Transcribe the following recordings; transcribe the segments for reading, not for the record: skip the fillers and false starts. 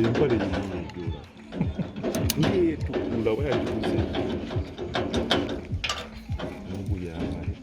empale yinyinyijula ngetukula bwayatuze nobuyamale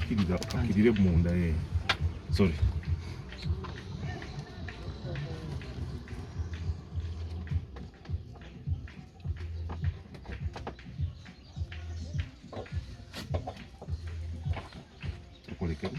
Kiriza kakirire munda sorry tukolekere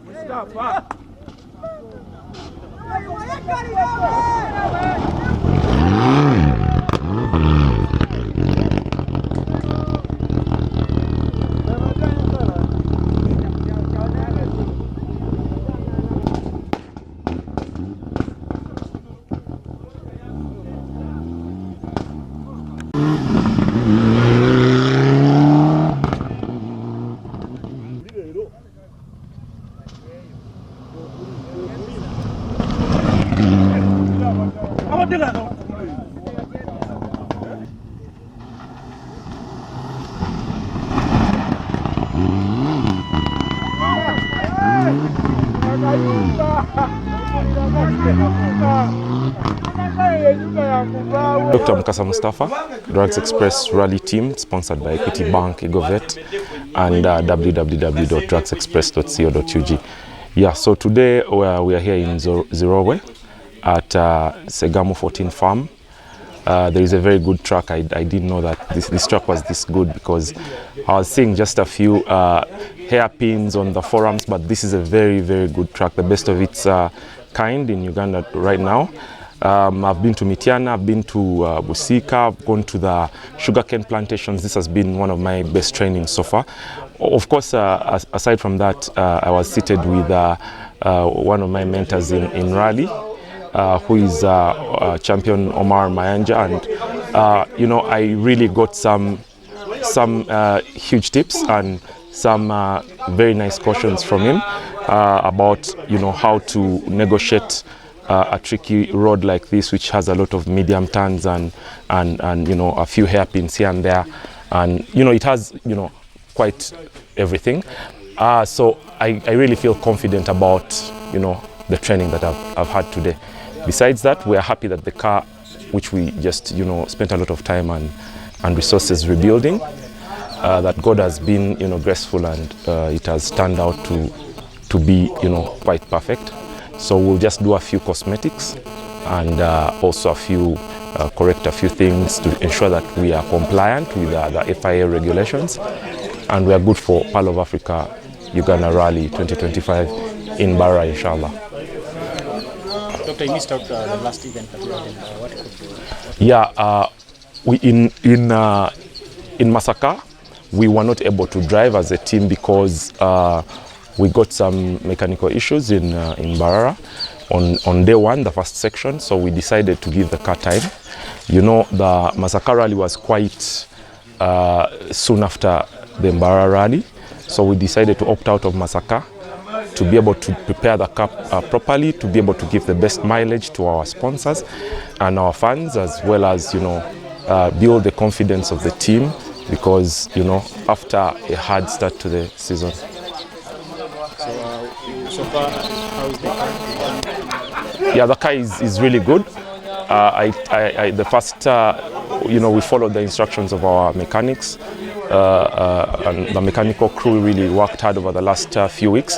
Mustafa. Dr. Mukasa Mustafa, Drugs Express Rally Team, sponsored by Equity Bank, Egovet, and www.drugsexpress.co.ug. Yeah, so today we are here in Zirobwe at Segamu 14 Farm. There is a very good track. I didn't know that this track was this good because I was seeing just a few hairpins on the forums, but this is a very, very good track, the best of its kind in Uganda right now. I've been to Mitiana, I've been to Busika, I've gone to the sugarcane plantations. This has been one of my best trainings so far. Of course, aside from that, I was seated with one of my mentors in rally, who is champion Omar Mayanja, and you know, I really got some huge tips and some very nice cautions from him about, you know, how to negotiate a tricky road like this, which has a lot of medium turns and you know, a few hairpins here and there, and you know, it has, you know, quite everything. So I really feel confident about, you know, the training that I've had today. Besides that, we are happy that the car, which we just, you know, spent a lot of time and resources rebuilding, that God has been, you know, graceful, and it has turned out to be, you know, quite perfect. So we'll just do a few cosmetics and also correct a few things to ensure that we are compliant with the FIA regulations, and we are good for Pearl of Africa Uganda Rally 2025 in Barra, inshallah. Doctor, you missed out the last event that you had in what could you? Yeah, in Masaka, we were not able to drive as a team because we got some mechanical issues in Barara on day one, the first section, so we decided to give the car time. You know, the Masaka rally was quite soon after the Barara rally, so we decided to opt out of Masaka to be able to prepare the car properly, to be able to give the best mileage to our sponsors and our fans, as well as, you know, build the confidence of the team, because, you know, after a hard start to the season. So far, how is the car? Yeah, the car is really good. The first, you know, we followed the instructions of our mechanics, and the mechanical crew really worked hard over the last few weeks.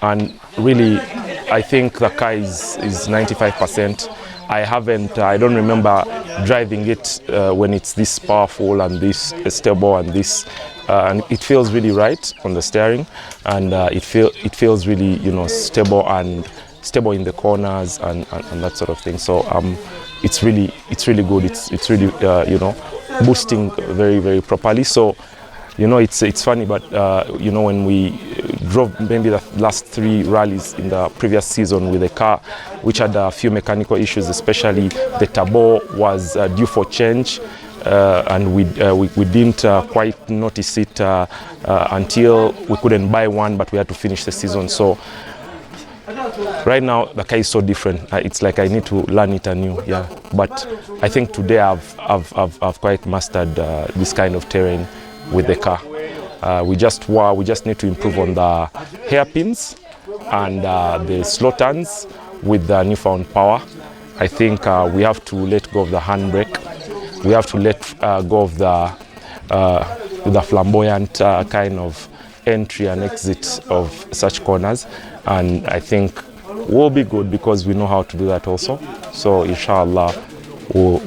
And really, I think the car is 95%. I don't remember driving it when it's this powerful and this stable and this, and it feels really right on the steering, and it feels really, you know, stable in the corners and that sort of thing. So it's really good. It's really you know, boosting very, very properly. So, you know, it's funny, but you know, when we drove maybe the last 3 rallies in the previous season with a car which had a few mechanical issues, especially the turbo was due for change, and we didn't quite notice it until we couldn't buy one, but we had to finish the season. So right now the car is so different. It's like I need to learn it anew. Yeah, but I think today I've quite mastered this kind of terrain with the car. We just need to improve on the hairpins and the slow turns with the newfound power. I think we have to let go of the handbrake. We have to let go of the flamboyant kind of entry and exit of such corners, and I think we'll be good because we know how to do that also. So inshallah, we'll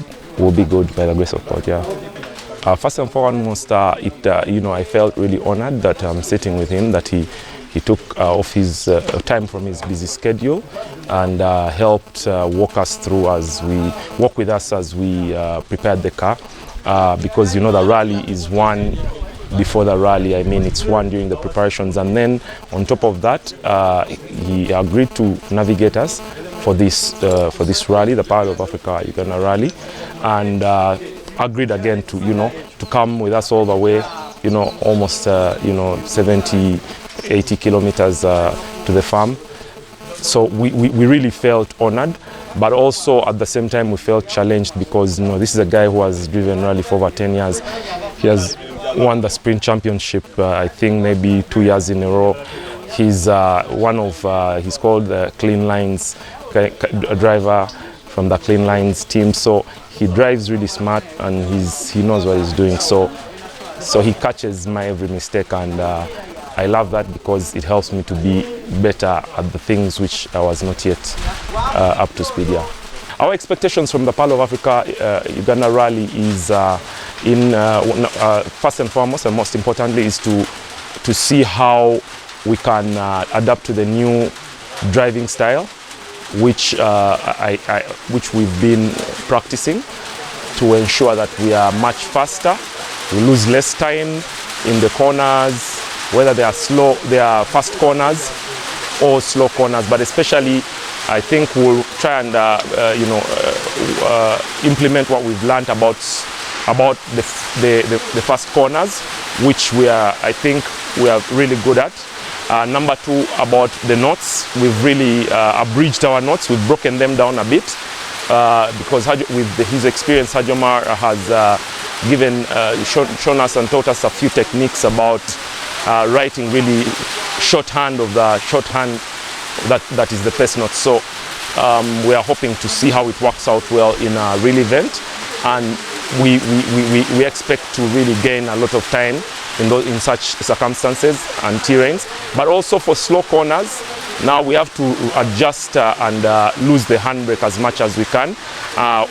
be good by the grace of God. Yeah. First and foremost, you know, I felt really honored that I'm sitting with him, that he took off his time from his busy schedule and helped walk with us as we prepared the car, because, you know, the rally is one before the rally. I mean, it's one during the preparations, and then on top of that, he agreed to navigate us for this rally, the Pearl of Africa Uganda Rally, and agreed again to, you know, to come with us all the way, you know, almost you know, 70-80 kilometers to the farm, So we really felt honored, but also at the same time we felt challenged because this is a guy who has driven rally for over 10 years. He has won the sprint championship, I think maybe 2 years in a row. He's he's called the Clean Lines driver from the Clean Lines team. So he drives really smart and he knows what he's doing. So he catches my every mistake, and I love that because it helps me to be better at the things which I was not yet up to speed. Yeah. Our expectations from the Pearl of Africa Uganda Rally is first and foremost and most importantly is to see how we can adapt to the new driving style which we've been practicing to ensure that we are much faster, we lose less time in the corners, whether they are fast corners or slow corners, but especially I think we'll try and implement what we've learned about the fast corners, which I think we are really good at. Number two, about the knots, we've really abridged our knots, we've broken them down a bit because with his experience, Hajji Omar has shown us and taught us a few techniques about writing really shorthand of the shorthand that is the pace knot. So we are hoping to see how it works out well in a real event, and we expect to really gain a lot of time in such circumstances and terrains. But also for slow corners, now we have to adjust and lose the handbrake as much as we can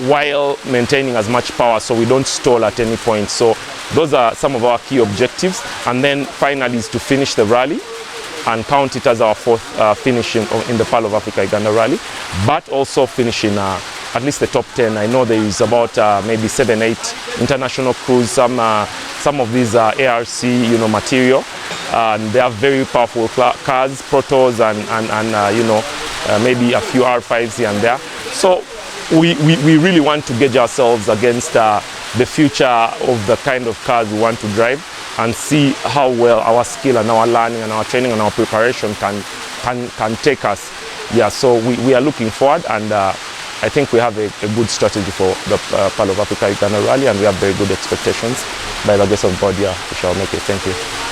while maintaining as much power so we don't stall at any point. So those are some of our key objectives. And then finally is to finish the rally and count it as our fourth finish in the Pearl of Africa Uganda Rally, but also finishing at least the top 10. I know there is about maybe 7-8 international crews. Some of these are ARC, material, and they are very powerful cars, protos, and maybe a few R5s here and there. So we really want to gauge ourselves against the future of the kind of cars we want to drive, and see how well our skill and our learning and our training and our preparation can take us. Yeah, so we are looking forward, and I think we have a good strategy for the Pearl of Africa Uganda Rally, and we have very good expectations. By the grace of God, yeah, we shall make it. Thank you.